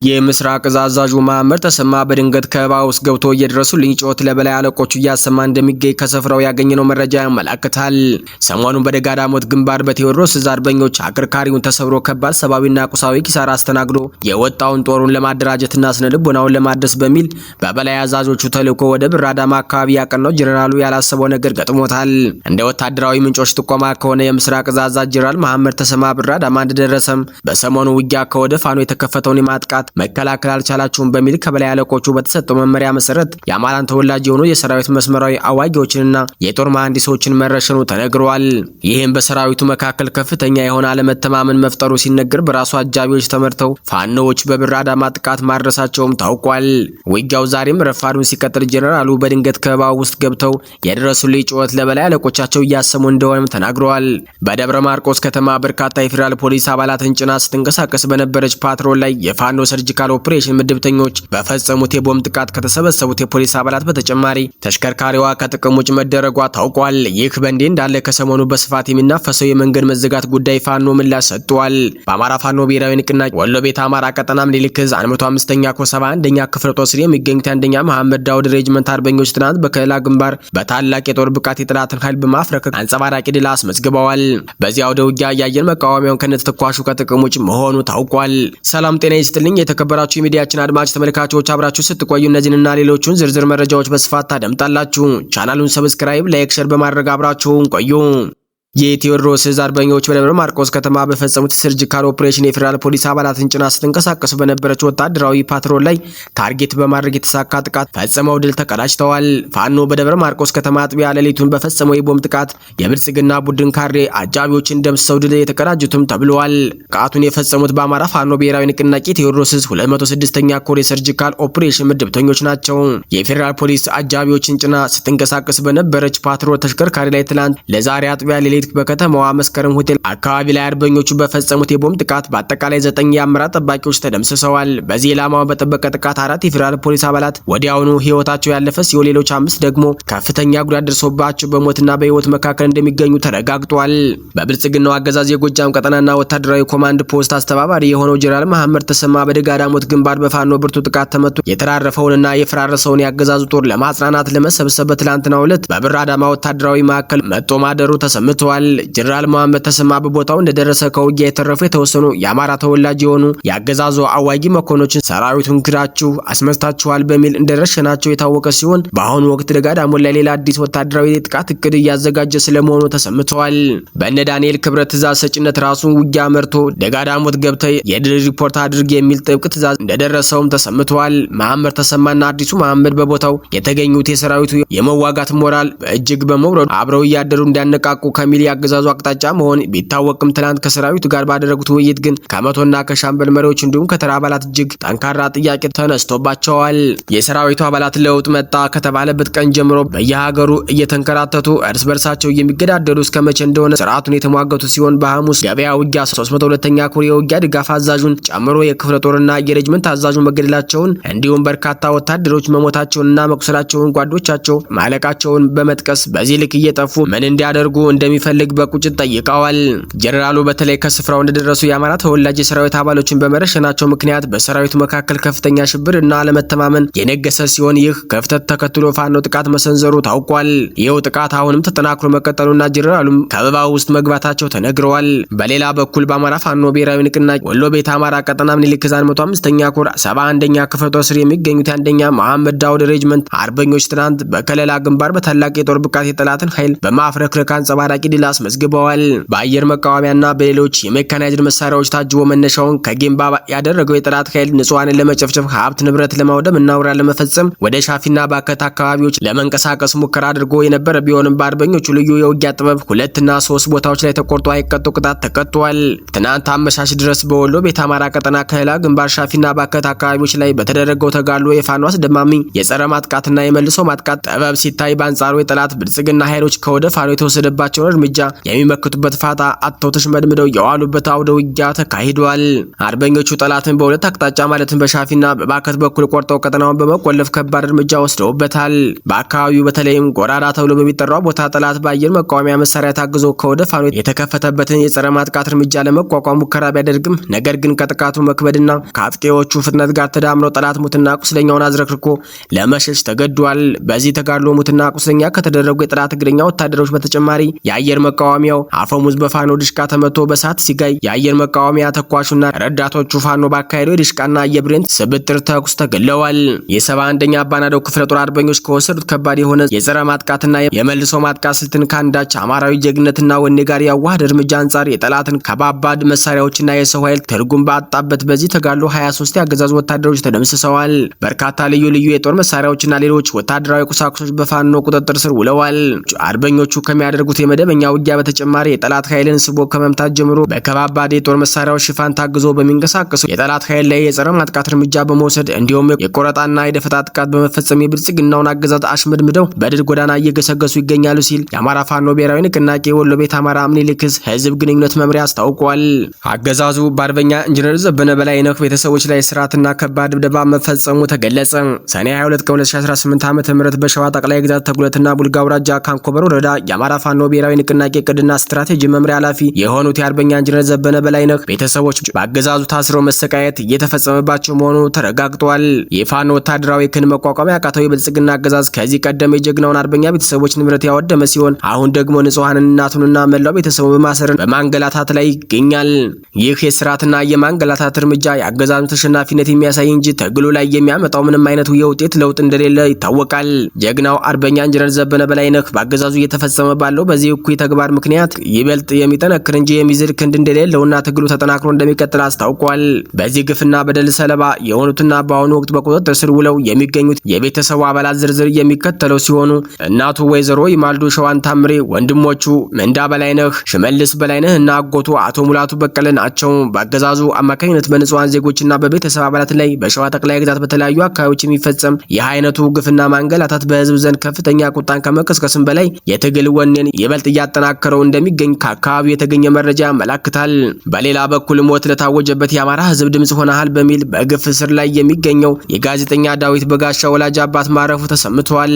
የምስራቅ እዝ አዛዡ መሐመድ ተሰማ በድንገት ከበባ ውስጥ ገብቶ እየደረሱልኝ ጩኸት ለበላይ አለቆቹ እያሰማ እንደሚገኝ ከስፍራው ያገኘነው መረጃ ያመለክታል። ሰሞኑን በደጋዳሞት ግንባር በቴዎድሮስ እዝ አርበኞች አከርካሪውን ተሰብሮ ከባድ ሰብአዊና ቁሳዊ ኪሳራ አስተናግዶ የወጣውን ጦሩን ለማደራጀትና ስነ ልቦናውን ለማደስ በሚል በበላይ አዛዦቹ ተልዕኮ ወደ ብር አዳማ አካባቢ ያቀናው ጀነራሉ ያላሰበው ነገር ገጥሞታል። እንደ ወታደራዊ ምንጮች ጥቆማ ከሆነ የምስራቅ እዝ አዛዥ ጀነራል መሐመድ ተሰማ ብር አዳማ እንደደረሰም በሰሞኑ ውጊያ ከወደ ፋኖ የተከፈተውን የማጥቃት መከላከል አልቻላችሁም በሚል ከበላይ አለቆቹ በተሰጠው መመሪያ መሰረት የአማራን ተወላጅ የሆኑ የሰራዊት መስመራዊ አዋጊዎችንና የጦር መሐንዲሶችን መረሸኑ ተነግሯል። ይህም በሰራዊቱ መካከል ከፍተኛ የሆነ አለመተማመን መፍጠሩ ሲነገር በራሱ አጃቢዎች ተመርተው ፋኖዎች በብር አዳማ ጥቃት ማድረሳቸውም ታውቋል። ውጊያው ዛሬም ረፋዱን ሲቀጥል ጀነራሉ በድንገት ከበባው ውስጥ ገብተው የደረሱልኝ ጩኸት ለበላይ አለቆቻቸው እያሰሙ እንደሆነም ተናግረዋል። በደብረ ማርቆስ ከተማ በርካታ የፌዴራል ፖሊስ አባላትን ጭና ስትንቀሳቀስ በነበረች ፓትሮል ላይ የፋኖ ሰርጂካል ኦፕሬሽን ምድብተኞች በፈጸሙት የቦምብ ጥቃት ከተሰበሰቡት የፖሊስ አባላት በተጨማሪ ተሽከርካሪዋ ከጥቅም ውጭ መደረጓ ታውቋል። ይህ በእንዲህ እንዳለ ከሰሞኑ በስፋት የሚናፈሰው የመንገድ መዘጋት ጉዳይ ፋኖ ምላሽ ሰጥቷል። በአማራ ፋኖ ብሔራዊ ንቅናቄ ወሎ ቤት አማራ ቀጠና ምኒልክ ዕዝ 105ኛ ኮር 71ኛ ክፍለ ጦር ስር የሚገኙት አንደኛ መሐመድ ዳውድ ሬጅመንት አርበኞች ትናንት በከለላ ግንባር በታላቅ የጦር ብቃት የጠላትን ኃይል በማፍረክ አንጸባራቂ ድል አስመዝግበዋል። በዚያ ወደ ውጊያ የአየር መቃወሚያውን ከነተተኳሹ ከጥቅም ውጭ መሆኑ ታውቋል። ሰላም ጤና ይስጥልኝ የተከበራችሁ የሚዲያችን አድማጭ ተመልካቾች አብራችሁ ስትቆዩ እነዚህንና ሌሎቹን ዝርዝር መረጃዎች በስፋት ታደምጣላችሁ። ቻናሉን ሰብስክራይብ፣ ላይክ፣ ሼር በማድረግ አብራችሁን ቆዩ። የቴዎድሮስ እዝ አርበኞች በደብረ ማርቆስ ከተማ በፈጸሙት ሰርጂካል ኦፕሬሽን የፌዴራል ፖሊስ አባላትን ጭና ስትንቀሳቀሱ በነበረች ወታደራዊ ፓትሮል ላይ ታርጌት በማድረግ የተሳካ ጥቃት ፈጽመው ድል ተቀዳጅተዋል። ፋኖ በደብረ ማርቆስ ከተማ አጥቢያ ሌሊቱን በፈጸመው የቦምብ ጥቃት የብልጽግና ቡድን ካሬ አጃቢዎችን ደምስሰው ድል የተቀዳጁትም ተብለዋል። ጥቃቱን የፈጸሙት በአማራ ፋኖ ብሔራዊ ንቅናቄ ቴዎድሮስ እዝ 206ኛ ኮር የሰርጂካል ኦፕሬሽን ምድብተኞች ናቸው። የፌዴራል ፖሊስ አጃቢዎችን ጭና ስትንቀሳቀስ በነበረች ፓትሮል ተሽከርካሪ ላይ ትላንት ለዛሬ አጥቢያ ሌሊት በከተማዋ መስከረም ሆቴል አካባቢ ላይ አርበኞቹ በፈጸሙት የቦምብ ጥቃት በአጠቃላይ 9 የአመራር ጠባቂዎች ተደምስሰዋል። በዚህ ኢላማውን በጠበቀ ጥቃት 4 የፌዴራል ፖሊስ አባላት ወዲያውኑ ህይወታቸው ያለፈ ሲሆን ሌሎች 5 ደግሞ ከፍተኛ ጉዳት ደርሶባቸው በሞትና በህይወት መካከል እንደሚገኙ ተረጋግጧል። በብልጽግናው አገዛዝ የጎጃም ቀጠናና ወታደራዊ ኮማንድ ፖስት አስተባባሪ የሆነው ጀነራል መሐመድ ተሰማ በደጋዳሞት ግንባር በፋኖ ብርቱ ጥቃት ተመቶ የተራረፈውንና የፈራረሰውን ያገዛዙ ጦር ለማጽናናት ለመሰብሰብ በትላንትናው ዕለት በብር አዳማ ወታደራዊ ማዕከል መጦ ማደሩ ተሰምቷል። ጀነራል መሐመድ ተሰማ በቦታው እንደደረሰ ከውጊያ የተረፉ የተወሰኑ የአማራ ተወላጅ የሆኑ ያገዛዙ አዋጊ መኮንኖችን ሰራዊቱን ክዳችሁ አስመታችኋል በሚል እንደረሸናቸው የታወቀ ሲሆን በአሁኑ ወቅት ደጋዳሞት ላይ ሌላ አዲስ ወታደራዊ ጥቃት እቅድ እያዘጋጀ ስለመሆኑ ተሰምቷል። በእነ ዳንኤል ክብረት ትእዛዝ ሰጭነት ራሱን ውጊያ መርቶ ደጋዳሞት ገብተ የድል ሪፖርት አድርግ የሚል ጥብቅ ትእዛዝ እንደደረሰውም ተሰምቷል። መሐመድ ተሰማና አዲሱ መሐመድ በቦታው የተገኙት የሰራዊቱ የመዋጋት ሞራል እጅግ በመውረዱ አብረው እያደሩ እንዲያነቃቁ ከሚል ያገዛዙ አቅጣጫ መሆን ቢታወቅም ትላንት ከሰራዊቱ ጋር ባደረጉት ውይይት ግን ከመቶና ከሻምበል መሪዎች እንዲሁም ከተራ አባላት እጅግ ጠንካራ ጥያቄ ተነስቶባቸዋል። የሰራዊቱ አባላት ለውጥ መጣ ከተባለበት ቀን ጀምሮ በየሀገሩ እየተንከራተቱ እርስ በርሳቸው የሚገዳደሉ እስከ መቼ እንደሆነ ስርዓቱን የተሟገቱ ሲሆን በሐሙስ ገበያ ውጊያ 302ኛ ኮር የውጊያ ድጋፍ አዛዡን ጨምሮ የክፍለ ጦርና የሬጅመንት አዛዡን መገደላቸውን እንዲሁም በርካታ ወታደሮች መሞታቸውንና መቁሰላቸውን ጓዶቻቸው ማለቃቸውን በመጥቀስ በዚህ ልክ እየጠፉ ምን እንዲያደርጉ እንደሚፈልግ በቁጭት ጠይቀዋል። ጀነራሉ በተለይ ከስፍራው እንደደረሱ የአማራ ተወላጅ የሰራዊት አባሎችን በመረሸናቸው ምክንያት በሰራዊቱ መካከል ከፍተኛ ሽብርና አለመተማመን የነገሰ ሲሆን ይህ ክፍተት ተከትሎ ፋኖ ጥቃት መሰንዘሩ ታውቋል። ይኸው ጥቃት አሁንም ተጠናክሮ መቀጠሉና ጀነራሉም ከበባ ውስጥ መግባታቸው ተነግረዋል። በሌላ በኩል በአማራ ፋኖ ብሔራዊ ንቅናቄ ወሎ ቤት አማራ ቀጠና ምኒልክ ዕዝ 105ኛ ኮር 71ኛ ክፍለ ጦር ስር የሚገኙት አንደኛ መሐመድ ዳውድ ሬጅመንት አርበኞች ትናንት በከለላ ግንባር በታላቅ የጦር ብቃት የጠላትን ኃይል በማፍረክረክ አንጸባራቂ ድል አስመዝግበዋል። በአየር መቃወሚያና በሌሎች የሜካናይዝድ መሳሪያዎች ታጅቦ መነሻውን ከጌምባ ያደረገው የጠላት ኃይል ንጹሃንን ለመጨፍጨፍ ሀብት ንብረት ለማውደም እና ወራ ለመፈጸም ወደ ሻፊና ባከት አካባቢዎች ለመንቀሳቀስ ሙከራ አድርጎ የነበረ ቢሆንም በአርበኞቹ ልዩ የውጊያ ጥበብ 2 እና 3 ቦታዎች ላይ ተቆርጦ አይቀጡ ቅጣት ተቀጥቷል። ትናንት አመሻሽ ድረስ በወሎ ቤት አማራ ቀጠና ከለላ ግንባር ሻፊና ባከት አካባቢዎች ላይ በተደረገው ተጋድሎ የፋኖ አስደማሚ የጸረ ማጥቃትና የመልሶ ማጥቃት ጥበብ ሲታይ በአንጻሩ የጠላት ብልጽግና ኃይሎች ከወደ ፋኖ የተወሰደባቸውን እርምጃ እርምጃ የሚመክቱበት ፋታ አጥተው ተሽመድምደው የዋሉበት አውደ ውጊያ ተካሂዷል። አርበኞቹ ጠላትን በሁለት አቅጣጫ ማለትም በሻፊና በባከት በኩል ቆርጠው ቀጠናውን በመቆለፍ ከባድ እርምጃ ወስደውበታል። በአካባቢው በተለይም ጎራዳ ተብሎ በሚጠራው ቦታ ጠላት በአየር መቃወሚያ መሳሪያ ታግዞ ከወደ ፋኖ የተከፈተበትን የጸረ ማጥቃት እርምጃ ለመቋቋም ሙከራ ቢያደርግም ነገር ግን ከጥቃቱ መክበድና ከአጥቂዎቹ ፍጥነት ጋር ተዳምሮ ጠላት ሙትና ቁስለኛውን አዝረክርኮ ለመሸሽ ተገዷል። በዚህ ተጋድሎ ሙትና ቁስለኛ ከተደረጉ የጠላት እግረኛ ወታደሮች በተጨማሪ የአየር መቃወሚያው አፈሙዝ በፋኖ ድሽቃ ተመቶ በሳት ሲጋይ የአየር መቃወሚያ ተኳሹና ረዳቶቹ ፋኖ ባካሄደው የድሽቃና የብሬን ስብጥር ተኩስ ተገለዋል። የ71ኛ አባናደው ክፍለ ጦር አርበኞች ከወሰዱት ከባድ የሆነ የጸረ ማጥቃትና የመልሶ ማጥቃት ስልትን ካንዳች አማራዊ ጀግነትና ወኔ ጋር ያዋሃደ እርምጃ አንጻር የጠላትን ከባባድ መሳሪያዎችና የሰው ኃይል ትርጉም ባጣበት በዚህ ተጋድሎ 23 የአገዛዙ ወታደሮች ተደምስሰዋል። በርካታ ልዩ ልዩ የጦር መሳሪያዎችና ሌሎች ወታደራዊ ቁሳቁሶች በፋኖ ቁጥጥር ስር ውለዋል። አርበኞቹ ከሚያደርጉት የመደበኛ ውጊያ በተጨማሪ የጠላት ኃይልን ስቦ ከመምታት ጀምሮ በከባባድ የጦር መሳሪያዎች ሽፋን ታግዞ በሚንቀሳቀሱ የጠላት ኃይል ላይ የጸረ ማጥቃት እርምጃ በመውሰድ እንዲሁም የቆረጣና የደፈጣ ጥቃት በመፈጸም የብልጽግናውን አገዛዝ አሽመድምደው በድል ጎዳና እየገሰገሱ ይገኛሉ ሲል የአማራ ፋኖ ብሔራዊ ንቅናቄ ወሎ ቤት አማራ ምኒልክ ህዝብ ግንኙነት መምሪያ አስታውቋል። አገዛዙ በአርበኛ ኢንጂነር ዘበነ በላይነህ ቤተሰቦች ላይ ስርዓትና ከባድ ድብደባ መፈጸሙ ተገለጸ። ሰኔ 22 ቀን 2018 ዓ.ም በሸዋ ጠቅላይ ግዛት ተጉለትና ቡልጋ አውራጃ ካንኮበር ወረዳ የአማራ ፋኖ ብሔራዊ ንቅናቄ ቅድና ስትራቴጂ መምሪያ ኃላፊ የሆኑት የአርበኛ ኢንጂነር ዘበነ በላይነህ ቤተሰቦች በአገዛዙ ታስረው መሰቃየት እየተፈጸመባቸው መሆኑ ተረጋግጧል። የፋኖ ወታደራዊ ክን መቋቋም ያቃተው የብልጽግና አገዛዝ ከዚህ ቀደም የጀግናውን አርበኛ ቤተሰቦች ንብረት ያወደመ ሲሆን አሁን ደግሞ ንጹሃንን እናቱንና መላው ቤተሰቡን በማሰር በማንገላታት ላይ ይገኛል። ይህ የስርዓትና የማንገላታት እርምጃ የአገዛዙ ተሸናፊነት የሚያሳይ እንጂ ትግሉ ላይ የሚያመጣው ምንም አይነት የውጤት ለውጥ እንደሌለ ይታወቃል። ጀግናው አርበኛ ኢንጂነር ዘበነ በላይነህ በአገዛዙ እየተፈጸመ ባለው በዚህ እኩይ ተግባር ምክንያት ይበልጥ የሚጠነክር እንጂ የሚዝል ክንድ እንደሌለውና ትግሉ ተጠናክሮ እንደሚቀጥል አስታውቋል። በዚህ ግፍና በደል ሰለባ የሆኑትና በአሁኑ ወቅት በቁጥጥር ስር ውለው የሚገኙት የቤተሰቡ አባላት ዝርዝር የሚከተለው ሲሆኑ እናቱ ወይዘሮ ይማልዱ ሸዋን ታምሬ፣ ወንድሞቹ መንዳ በላይነህ፣ ሽመልስ በላይነህ እና አጎቱ አቶ ሙላቱ በቀለ ናቸው። በአገዛዙ አማካኝነት በንጹሃን ዜጎችና በቤተሰብ አባላት ላይ በሸዋ ጠቅላይ ግዛት በተለያዩ አካባቢዎች የሚፈጸም ይህ አይነቱ ግፍና ማንገላታት በህዝብ ዘንድ ከፍተኛ ቁጣን ከመቀስቀስም በላይ የትግል ወኔን ይበልጥ እያጠናከረው እንደሚገኝ ከአካባቢው የተገኘ መረጃ ያመላክታል። በሌላ በኩል ሞት ለታወጀበት የአማራ ህዝብ ድምጽ ሆነሃል በሚል በግፍ ስር ላይ የሚገኘው የጋዜጠኛ ዳዊት በጋሻው ወላጅ አባት ማረፉ ተሰምቷል።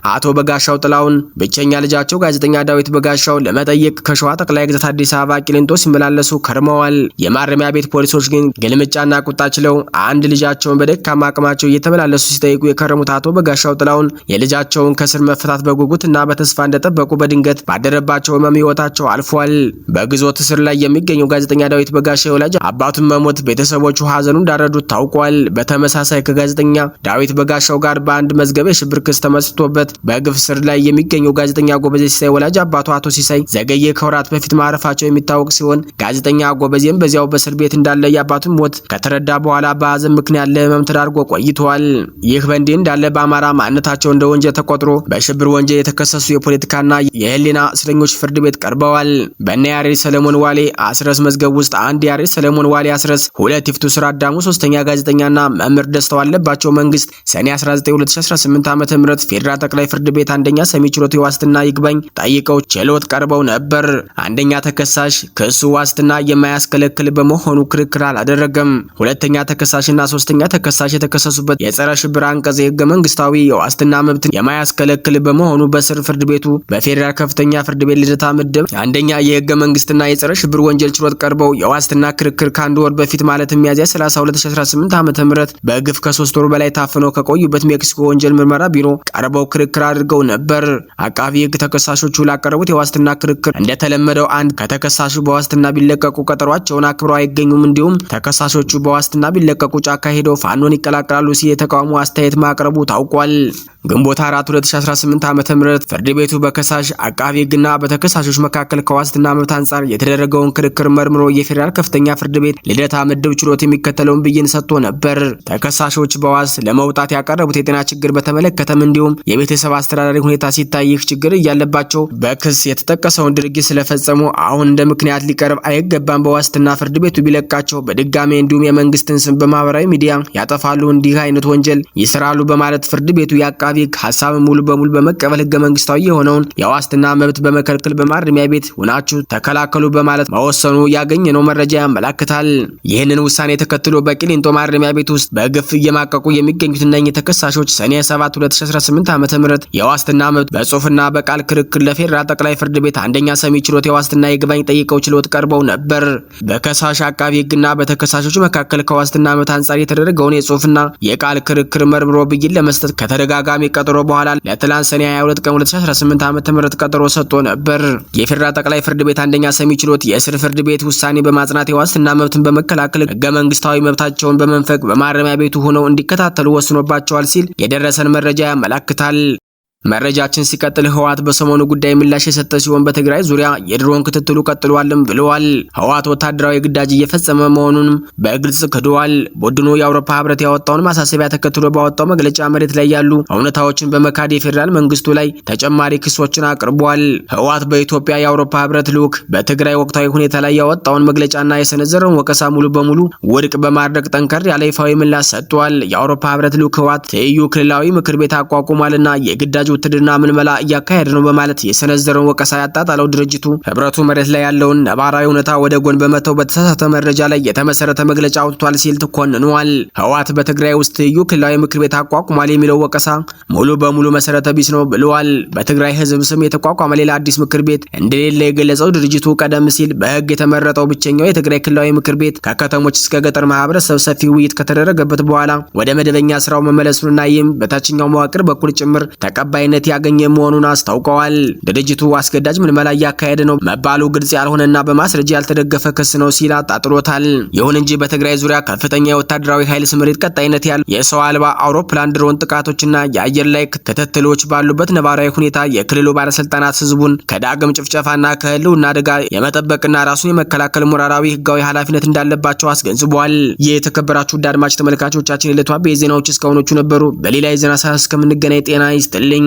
አቶ በጋሻው ጥላውን ብቸኛ ልጃቸው ጋዜጠኛ ዳዊት በጋሻው ለመጠየቅ ከሸዋ ጠቅላይ ግዛት አዲስ አበባ ቂሊንጦ ሲመላለሱ ከርመዋል። የማረሚያ ቤት ፖሊሶች ግን ግልምጫና ቁጣ ችለው አንድ ልጃቸውን በደካማ አቅማቸው እየተመላለሱ ሲጠይቁ የከረሙት አቶ በጋሻው ጥላውን የልጃቸውን ከስር መፈታት በጉጉትና በተስፋ እንደጠበቁ በድንገት ባደረባቸው ህመም ህይወታቸው አልፏል። በግዞት እስር ላይ የሚገኘው ጋዜጠኛ ዳዊት በጋሻው ወላጅ አባቱን መሞት ቤተሰቦቹ ሀዘኑ እንዳረዱት ታውቋል። በተመሳሳይ ከጋዜጠኛ ዳዊት በጋሻው ጋር በአንድ መዝገብ የሽብር ክስ ተመስርቶበት በግፍ ስር ላይ የሚገኘው ጋዜጠኛ ጎበዜ ሲሳይ ወላጅ አባቱ አቶ ሲሳይ ዘገየ ከወራት በፊት ማረፋቸው የሚታወቅ ሲሆን ጋዜጠኛ ጎበዜም በዚያው በእስር ቤት እንዳለ የአባቱን ሞት ከተረዳ በኋላ በሀዘን ምክንያት ለህመም ተዳርጎ ቆይቷል። ይህ በእንዲህ እንዳለ በአማራ ማንነታቸው እንደ ወንጀል ተቆጥሮ በሽብር ወንጀል የተከሰሱ የፖለቲካና የህሊና እስረኞች ፍርድ ቤት ቀርበዋል። በእነ ያሬድ ሰለሞን ዋሌ አስረስ መዝገብ ውስጥ አንድ ያሬድ ሰለሞን ዋሌ አስረስ፣ ሁለት ይፍቱ ስራ አዳሙ፣ ሶስተኛ ጋዜጠኛና መምህር ደስተው አለባቸው መንግስት ሰኔ 19 2018 ዓ.ም ፌዴራል ጠቅላይ ፍርድ ቤት አንደኛ ሰሚ ችሎት የዋስትና ይግባኝ ጠይቀው ችሎት ቀርበው ነበር። አንደኛ ተከሳሽ ክሱ ዋስትና የማያስከለክል በመሆኑ ክርክር አላደረገም። ሁለተኛ ተከሳሽና ሶስተኛ ተከሳሽ የተከሰሱበት የጸረ ሽብር አንቀጽ የህገ መንግስታዊ የዋስትና መብትን የማያስከለክል በመሆኑ በስር ፍርድ ቤቱ በፌዴራል ከፍተኛ ፍርድ ቤት ልደታ ምድብ አንደኛ የህገ መንግስትና የጸረ ሽብር ወንጀል ችሎት ቀርበው የዋስትና ክርክር ከአንድ ወር በፊት ማለትም ሚያዝያ 30 2018 ዓ.ም በግፍ ከ3 ወር በላይ ታፍነው ከቆዩበት ሜክሲኮ ወንጀል ምርመራ ቢሮ ቀርበው ክርክር አድርገው ነበር። አቃቢ ህግ ተከሳሾቹ ላቀረቡት የዋስትና ክርክር እንደተለመደው አንድ ከተከሳሹ በዋስትና ቢለቀቁ ቀጠሯቸውን አክብረው አይገኙም፣ እንዲሁም ተከሳሾቹ በዋስትና ቢለቀቁ ጫካ ሄደው ፋኖን ይቀላቀላሉ ሲል የተቃውሞ አስተያየት ማቅረቡ ታውቋል። ግንቦት 4 2018 ዓ.ም ፍርድ ቤቱ በከሳሽ አቃቢ ህግና በተከሳሾች መካከል ከዋስትና መብት አንጻር የተደረገውን ክርክር መርምሮ የፌዴራል ከፍተኛ ፍርድ ቤት ልደታ ምድብ ችሎት የሚከተለውን ብይን ሰጥቶ ነበር። ተከሳሾች በዋስ ለመውጣት ያቀረቡት የጤና ችግር በተመለከተም እንዲሁም የቤተሰብ አስተዳዳሪ ሁኔታ ሲታይ ይህ ችግር እያለባቸው በክስ የተጠቀሰውን ድርጊት ስለፈጸሙ አሁን እንደ ምክንያት ሊቀርብ አይገባም። በዋስትና ፍርድ ቤቱ ቢለቃቸው በድጋሜ እንዲሁም የመንግስትን ስም በማህበራዊ ሚዲያ ያጠፋሉ፣ እንዲህ አይነት ወንጀል ይስራሉ በማለት ፍርድ ቤቱ የአቃቢ አቃቢ ሕግ ሐሳብን ሙሉ በሙሉ በመቀበል ህገ መንግስታዊ የሆነውን የዋስትና መብት በመከልከል በማረሚያ ቤት ሆናችሁ ተከላከሉ በማለት መወሰኑ ያገኘነው መረጃ ያመላክታል። ይህንን ውሳኔ ተከትሎ በቂሊንጦ ማረሚያ ቤት ውስጥ በግፍ እየማቀቁ የሚገኙት እነኚህ ተከሳሾች ሰኔ 7 2018 ዓ.ም የዋስትና መብት በጽሁፍና በቃል ክርክር ለፌዴራል ጠቅላይ ፍርድ ቤት አንደኛ ሰሚ ችሎት የዋስትና ይግባኝ ጠይቀው ችሎት ቀርበው ነበር። በከሳሽ አቃቢ ሕግና በተከሳሾች መካከል ከዋስትና መብት አንጻር የተደረገውን የጽሁፍና የቃል ክርክር መርምሮ ብይን ለመስጠት ከተደጋጋሚ ቀጠሮ በኋላ ለትላንት ሰኔ 22 ቀን 2018 ዓ.ም ቀጠሮ ሰጥቶ ነበር። የፌዴራል ጠቅላይ ፍርድ ቤት አንደኛ ሰሚ ችሎት የስር ፍርድ ቤት ውሳኔ በማጽናት የዋስትና መብትን በመከላከል ህገ መንግስታዊ መብታቸውን በመንፈግ በማረሚያ ቤቱ ሆነው እንዲከታተሉ ወስኖባቸዋል ሲል የደረሰን መረጃ ያመላክታል። መረጃችን ሲቀጥል ህወሓት በሰሞኑ ጉዳይ ምላሽ የሰጠ ሲሆን በትግራይ ዙሪያ የድሮን ክትትሉ ቀጥሏልም ብለዋል። ህወሓት ወታደራዊ ግዳጅ እየፈጸመ መሆኑንም በግልጽ ክደዋል። ቡድኑ የአውሮፓ ህብረት ያወጣውን ማሳሰቢያ ተከትሎ ባወጣው መግለጫ መሬት ላይ ያሉ እውነታዎችን በመካድ የፌዴራል መንግስቱ ላይ ተጨማሪ ክሶችን አቅርቧል። ህወሓት በኢትዮጵያ የአውሮፓ ህብረት ልዑክ በትግራይ ወቅታዊ ሁኔታ ላይ ያወጣውን መግለጫና የሰነዘረውን ወቀሳ ሙሉ በሙሉ ውድቅ በማድረግ ጠንከር ያለ ይፋዊ ምላሽ ሰጥቷል። የአውሮፓ ህብረት ልዑክ ህወሓት ትይዩ ክልላዊ ምክር ቤት አቋቁሟልና የግዳጅ ውትድርና ምልመላ እያካሄደ ነው በማለት የሰነዘረውን ወቀሳ ያጣጣለው ድርጅቱ ህብረቱ መሬት ላይ ያለውን ነባራዊ እውነታ ወደ ጎን በመተው በተሳሳተ መረጃ ላይ የተመሰረተ መግለጫ አውጥቷል ሲል ተኮንኗል። ህወሓት በትግራይ ውስጥ ትይዩ ክልላዊ ምክር ቤት አቋቁሟል የሚለው ወቀሳ ሙሉ በሙሉ መሰረተ ቢስ ነው ብለዋል። በትግራይ ህዝብ ስም የተቋቋመ ሌላ አዲስ ምክር ቤት እንደሌለ የገለጸው ድርጅቱ ቀደም ሲል በህግ የተመረጠው ብቸኛው የትግራይ ክልላዊ ምክር ቤት ከከተሞች እስከ ገጠር ማህበረሰብ ሰፊ ውይይት ከተደረገበት በኋላ ወደ መደበኛ ስራው መመለሱንና ይህም በታችኛው መዋቅር በኩል ጭምር ተቀባይነት ያገኘ መሆኑን አስታውቀዋል። ድርጅቱ አስገዳጅ ምልመላ እያካሄደ ነው መባሉ ግልጽ ያልሆነና በማስረጃ ያልተደገፈ ክስ ነው ሲል አጣጥሎታል። ይሁን እንጂ በትግራይ ዙሪያ ከፍተኛ የወታደራዊ ኃይል ስምሪት ቀጣይነት ያለው የሰው አልባ አውሮፕላን ድሮን ጥቃቶችና የአየር ላይ ክትትሎች ባሉበት ነባራዊ ሁኔታ የክልሉ ባለስልጣናት ህዝቡን ከዳግም ጭፍጨፋና ከህልውና አደጋ የመጠበቅና ራሱን የመከላከል ሞራላዊ ህጋዊ ኃላፊነት እንዳለባቸው አስገንዝቧል። የተከበራችሁ አድማጭ ተመልካቾቻችን የዕለቱ አበይት ዜናዎች እስካሁኖቹ ነበሩ። በሌላ የዜና ሰዓት እስከምንገናኝ ጤና ይስጥልኝ።